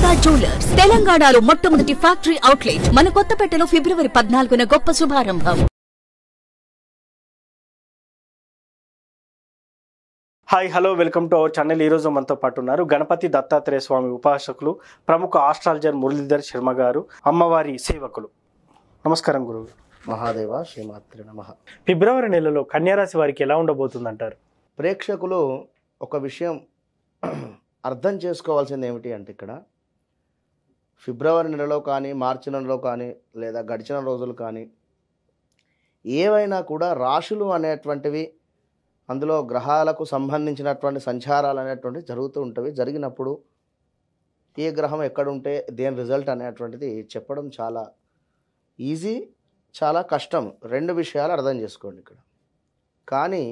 Durga jewellers తెలంగాణలో మొట్టమొదటి factory outlet మన కొత్తపేటలో ఫిబ్రవరి 14న గొప్ప శుభారంభం. Hi hello welcome to our channel. ఈరోజు మనతో పాటు ఉన్నారు గణపతి దత్తాత్రేయ స్వామి ఉపాసకులు, ప్రముఖ ఆస్ట్రాలజర్ మురళీధర్ శర్మ గారు, అమ్మవారి సేవకులు. నమస్కారం గురువు. మహాదేవ శ్రీమాత్రి నమః. ఫిబ్రవరి నెలలో కన్యారాశి వారికి ఎలా ఉండబోతుందంటారు? ప్రేక్షకులు ఒక విషయం అర్థం చేసుకోవాల్సింది ఏమిటి అంటే, ఇక్కడ ఫిబ్రవరి నెలలో కానీ మార్చి నెలలో కానీ లేదా గడిచిన రోజులు కానీ ఏవైనా కూడా రాశులు అనేటువంటివి, అందులో గ్రహాలకు సంబంధించినటువంటి సంచారాలు అనేటువంటివి జరుగుతూ ఉంటవి. జరిగినప్పుడు ఏ గ్రహం ఎక్కడుంటే దేని రిజల్ట్ అనేటువంటిది చెప్పడం చాలా ఈజీ, చాలా కష్టం. రెండు విషయాలు అర్థం చేసుకోండి ఇక్కడ. కానీ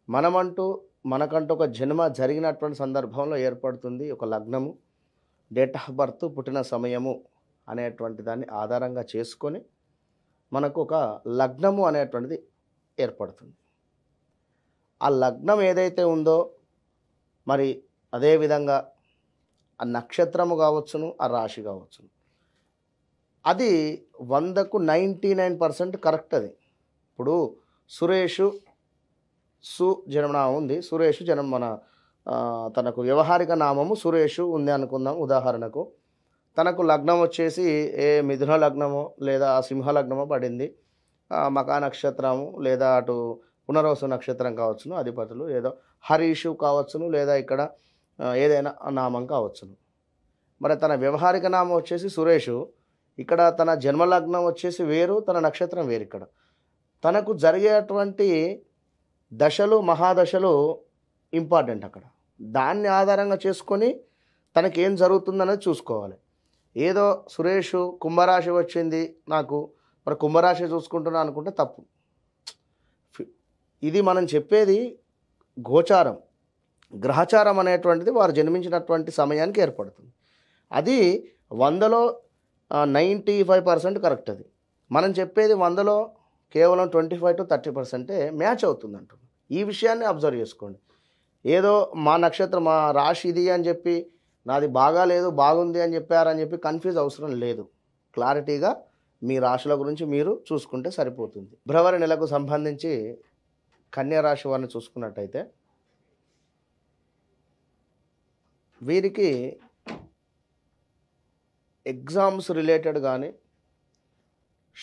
మనకంటూ ఒక జన్మ జరిగినటువంటి సందర్భంలో ఏర్పడుతుంది ఒక లగ్నము, డేట్ ఆఫ్ బర్త్, పుట్టిన సమయము అనేటువంటి దాన్ని ఆధారంగా చేసుకొని మనకు ఒక లగ్నము అనేటువంటిది ఏర్పడుతుంది. ఆ లగ్నం ఏదైతే ఉందో మరి అదేవిధంగా ఆ నక్షత్రము కావచ్చును, ఆ రాశి కావచ్చును, అది 100కు 99% కరెక్ట్. అది ఇప్పుడు సురేషు జన్మనామం ఉంది, సురేషు మన తనకు వ్యవహారిక నామము సురేషు ఉంది అనుకుందాం. ఉదాహరణకు తనకు లగ్నం వచ్చేసి ఏ మిథున లగ్నమో లేదా సింహ లగ్నమో పడింది, మకా నక్షత్రము లేదా అటు పునర్వసు నక్షత్రం కావచ్చును, అధిపతులు ఏదో హరీషు కావచ్చును, లేదా ఇక్కడ ఏదైనా నామం కావచ్చును. మరి తన వ్యవహారిక నామం వచ్చేసి సురేషు, ఇక్కడ తన జన్మలగ్నం వచ్చేసి వేరు, తన నక్షత్రం వేరు. ఇక్కడ తనకు జరిగేటువంటి దశలు, మహాదశలు ఇంపార్టెంట్. అక్కడ దాన్ని ఆధారంగా చేసుకొని తనకేం జరుగుతుందనేది చూసుకోవాలి. ఏదో సురేషు కుంభరాశి వచ్చింది నాకు, మరి కుంభరాశి చూసుకుంటున్నా అనుకుంటే తప్పు. ఇది మనం చెప్పేది గోచారం, గ్రహచారం అనేటువంటిది వారు జన్మించినటువంటి సమయానికి ఏర్పడుతుంది. అది 100లో 95% కరెక్ట్. అది మనం చెప్పేది 100లో కేవలం 25 to 30% మ్యాచ్ అవుతుంది అంటున్నాం. ఈ విషయాన్ని అబ్జర్వ్ చేసుకోండి. ఏదో మా నక్షత్రం, మా రాశి ఇది అని చెప్పి నాది బాగా లేదు బాగుంది అని చెప్పారని చెప్పి కన్ఫ్యూజ్ అవసరం లేదు. క్లారిటీగా మీ రాశుల గురించి మీరు చూసుకుంటే సరిపోతుంది. ఫిబ్రవరి నెలకు సంబంధించి కన్యా రాశి వారిని చూసుకున్నట్టయితే వీరికి ఎగ్జామ్స్ రిలేటెడ్ కానీ,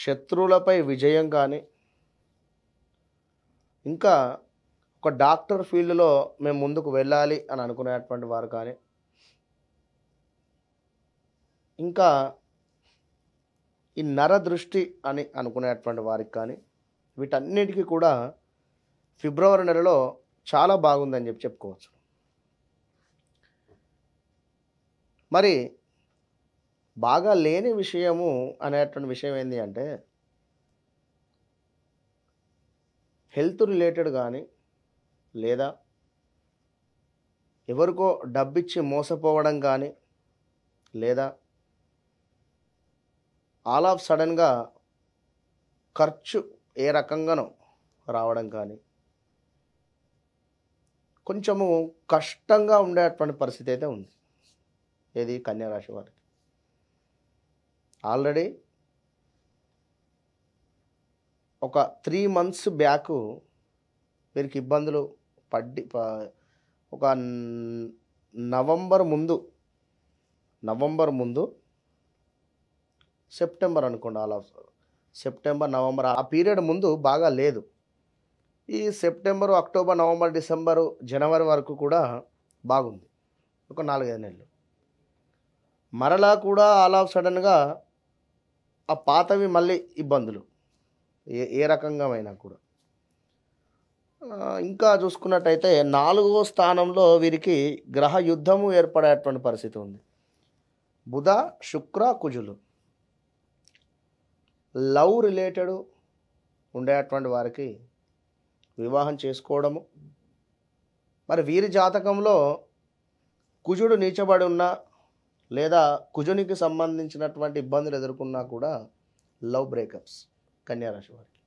శత్రువులపై విజయం కానీ, ఇంకా ఒక డాక్టర్ ఫీల్డ్లో మేము ముందుకు వెళ్ళాలి అని అనుకునేటువంటి వారు కానీ, ఇంకా ఈ నరదృష్టి అని అనుకునేటువంటి వారికి కానీ, వీటన్నిటికీ కూడా ఫిబ్రవరి నెలలో చాలా బాగుందని చెప్పుకోవచ్చు. మరి బాగా లేని విషయము అనేటువంటి విషయం ఏంటి అంటే, హెల్త్ రిలేటెడ్ కానీ, లేదా ఎవరికో డబ్బిచ్చి మోసపోవడం కానీ, లేదా ఆల్ ఆఫ్ సడన్గా ఖర్చు ఏ రకంగానో రావడం కానీ, కొంచెము కష్టంగా ఉండేటువంటి పరిస్థితి అయితే ఉంది. ఏది కన్యారాశి వారికి ఆల్రెడీ ఒక 3 months బ్యాక్ వీరికి ఇబ్బందులు ఒక నవంబర్ ముందు సెప్టెంబర్ అనుకోండి, ఆల్ ఆఫ్ సెప్టెంబర్, నవంబర్ ఆ పీరియడ్ ముందు బాగా లేదు. ఈ సెప్టెంబరు, అక్టోబర్, నవంబర్, డిసెంబరు, జనవరి వరకు కూడా బాగుంది, ఒక 4-5 నెలలు. మరలా కూడా ఆల్ ఆఫ్ సడన్గా ఆ పాతవి మళ్ళీ ఇబ్బందులు ఏ రకంగా అయినా కూడా. ఇంకా చూసుకున్నట్టయితే 4వ స్థానంలో వీరికి గ్రహ యుద్ధము ఏర్పడేటువంటి పరిస్థితి ఉంది. బుధ, శుక్ర, కుజులు లవ్ రిలేటెడ్ ఉండేటువంటి వారికి వివాహం చేసుకోవడము, మరి వీరి జాతకంలో కుజుడు నీచబడి ఉన్నా లేదా కుజునికి సంబంధించినటువంటి ఇబ్బందులు ఎదుర్కొన్నా కూడా లవ్ బ్రేకప్స్ కన్యారాశి వారికి,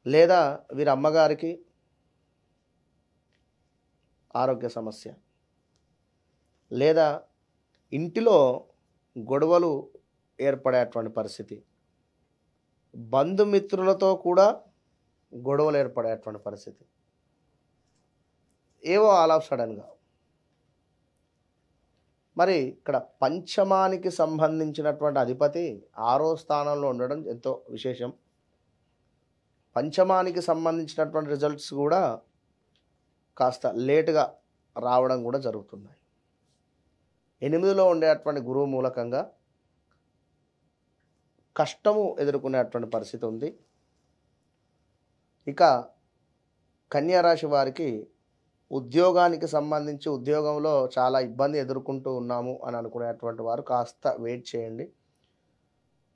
లేదా వీరి అమ్మగారికి ఆరోగ్య సమస్య, లేదా ఇంటిలో గొడవలు ఏర్పడేటువంటి పరిస్థితి, బంధుమిత్రులతో కూడా గొడవలు ఏర్పడేటువంటి పరిస్థితి, ఏవో ఆల్ ఆఫ్ సడన్గా. మరి ఇక్కడ పంచమానికి సంబంధించినటువంటి అధిపతి 6వ స్థానంలో ఉండడం ఎంతో విశేషం. పంచమానికి సంబంధించినటువంటి రిజల్ట్స్ కూడా కాస్త లేటుగా రావడం కూడా జరుగుతున్నాయి. 8లో ఉండేటువంటి గురువు మూలకంగా కష్టము ఎదుర్కొనేటువంటి పరిస్థితి ఉంది. ఇక కన్యా రాశి వారికి ఉద్యోగానికి సంబంధించి ఉద్యోగంలో చాలా ఇబ్బంది ఎదుర్కొంటూ ఉన్నాము అని అనుకునేటువంటి వారు కాస్త వెయిట్ చేయండి.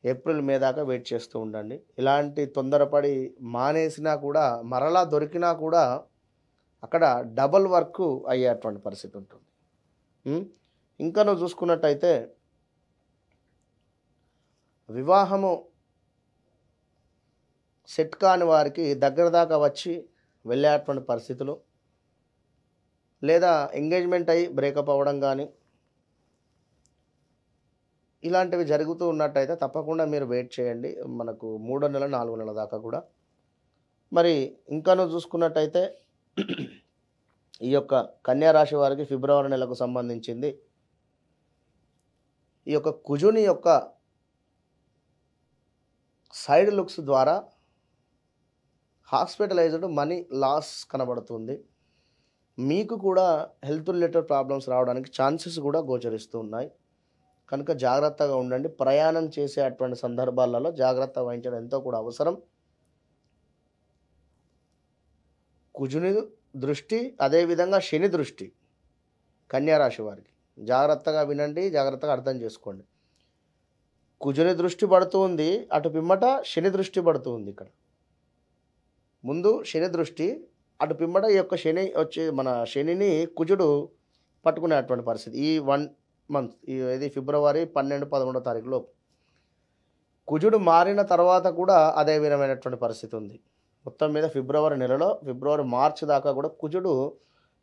ఏప్రిల్ మే దాకా వెయిట్ చేస్తూ ఉండండి. ఇలాంటి తొందరపడి మానేసినా కూడా మరలా దొరికినా కూడా అక్కడ డబల్ వర్క్ అయ్యేటువంటి పరిస్థితి ఉంటుంది. ఇంకా నువ్వు చూసుకున్నట్టయితే వివాహము సెట్ కాని వారికి దగ్గర దాకా వచ్చి వెళ్ళేటువంటి పరిస్థితులు, లేదా ఎంగేజ్మెంట్ అయ్యి బ్రేకప్ అవ్వడం కానీ ఇలాంటివి జరుగుతూ ఉన్నట్టయితే తప్పకుండా మీరు వెయిట్ చేయండి. మనకు 3 నెలల 4 నెలల దాకా కూడా. మరి ఇంకాను చూసుకున్నట్టయితే ఈ యొక్క కన్యా రాశి వారికి ఫిబ్రవరి నెలకు సంబంధించింది ఈ యొక్క కుజుని యొక్క సైడ్ లుక్స్ ద్వారా హాస్పిటలైజ్డ్ మనీ లాస్ కనబడుతుంది. మీకు కూడా హెల్త్ రిలేటెడ్ ప్రాబ్లమ్స్ రావడానికి ఛాన్సెస్ కూడా గోచరిస్తూ ఉన్నాయి. కనుక జాగ్రత్తగా ఉండండి. ప్రయాణం చేసేటువంటి సందర్భాలలో జాగ్రత్త వహించడం ఎంతో కూడా అవసరం. కుజుని దృష్టి, అదేవిధంగా శని దృష్టి కన్యా రాశి వారికి జాగ్రత్తగా వినండి, జాగ్రత్తగా అర్థం చేసుకోండి. కుజుని దృష్టి పడుతుంది, అటు పిమ్మట శని దృష్టి పడుతుంది. ఇక్కడ ముందు శని దృష్టి, అటు పిమ్మట ఈ యొక్క శని వచ్చి మన శనిని కుజుడు పట్టుకునేటువంటి పరిస్థితి. ఈ 1 మంత్ ఇది ఫిబ్రవరి 12-13వ తారీఖులో కుజుడు మారిన తర్వాత కూడా అదే విధమైనటువంటి పరిస్థితి ఉంది. మొత్తం మీద ఫిబ్రవరి నెలలో మార్చి దాకా కూడా కుజుడు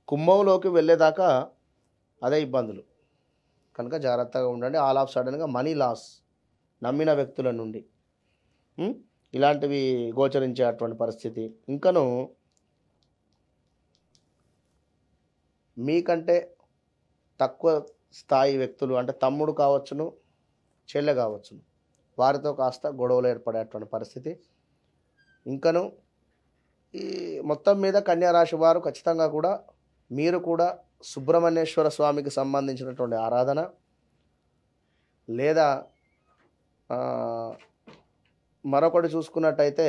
కుంభంలోకి వెళ్ళేదాకా అదే ఇబ్బందులు. కనుక జాగ్రత్తగా ఉండండి. ఆల్ ఆఫ్ సడన్గా మనీ లాస్ నమ్మిన వ్యక్తుల నుండి ఇలాంటివి గోచరించేటువంటి పరిస్థితి. ఇంకను మీకంటే తక్కువ స్థాయి వ్యక్తులు, అంటే తమ్ముడు కావచ్చును, చెల్లె కావచ్చును, వారితో కాస్త గొడవలు ఏర్పడేటువంటి పరిస్థితి. ఇంకను ఈ మొత్తం మీద కన్యా రాశి వారు ఖచ్చితంగా కూడా మీరు కూడా సుబ్రహ్మణ్యేశ్వర స్వామికి సంబంధించినటువంటి ఆరాధన, లేదా మరొకటి చూసుకున్నట్టయితే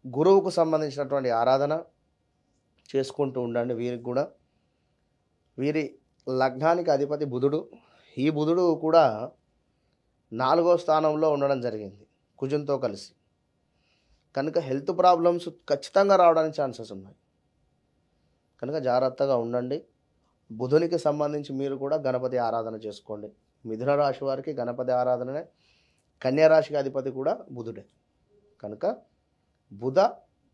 గురువుకు సంబంధించినటువంటి ఆరాధన చేసుకుంటూ ఉండండి. వీరికి కూడా వీరి లగ్నానికి అధిపతి బుధుడు. ఈ బుధుడు కూడా 4వ స్థానంలో ఉండడం జరిగింది కుజునితో కలిసి. కనుక హెల్త్ ప్రాబ్లమ్స్ ఖచ్చితంగా రావడానికి ఛాన్సెస్ ఉన్నాయి. కనుక జాగ్రత్తగా ఉండండి. బుధునికి సంబంధించి మీరు కూడా గణపతి ఆరాధన చేసుకోండి. మిథున రాశి వారికి గణపతి ఆరాధననే, కన్యా రాశికి అధిపతి కూడా బుధుడే. కనుక బుధ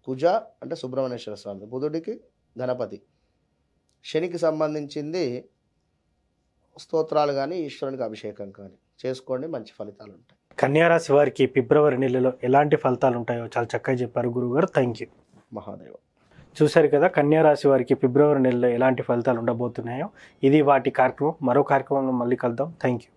కుజ అంటే సుబ్రహ్మణ్యేశ్వర స్వామి, బుధుడికి గణపతి, శనికి సంబంధించింది స్తోత్రాలు కానీ ఈశ్వరునికి అభిషేకం కానీ చేసుకోండి, మంచి ఫలితాలు ఉంటాయి. కన్యా రాశి వారికి ఫిబ్రవరి నెలలో ఎలాంటి ఫలితాలు ఉంటాయో చాలా చక్కగా చెప్పారు గురువుగారు. Thank you. మహాదేవ. చూశారు కదా కన్యా రాశి వారికి ఫిబ్రవరి నెలలో ఎలాంటి ఫలితాలు ఉండబోతున్నాయో. ఇది వాటి కార్యక్రమం. మరో కార్యక్రమంలో మళ్ళీ కలుద్దాం. Thank you.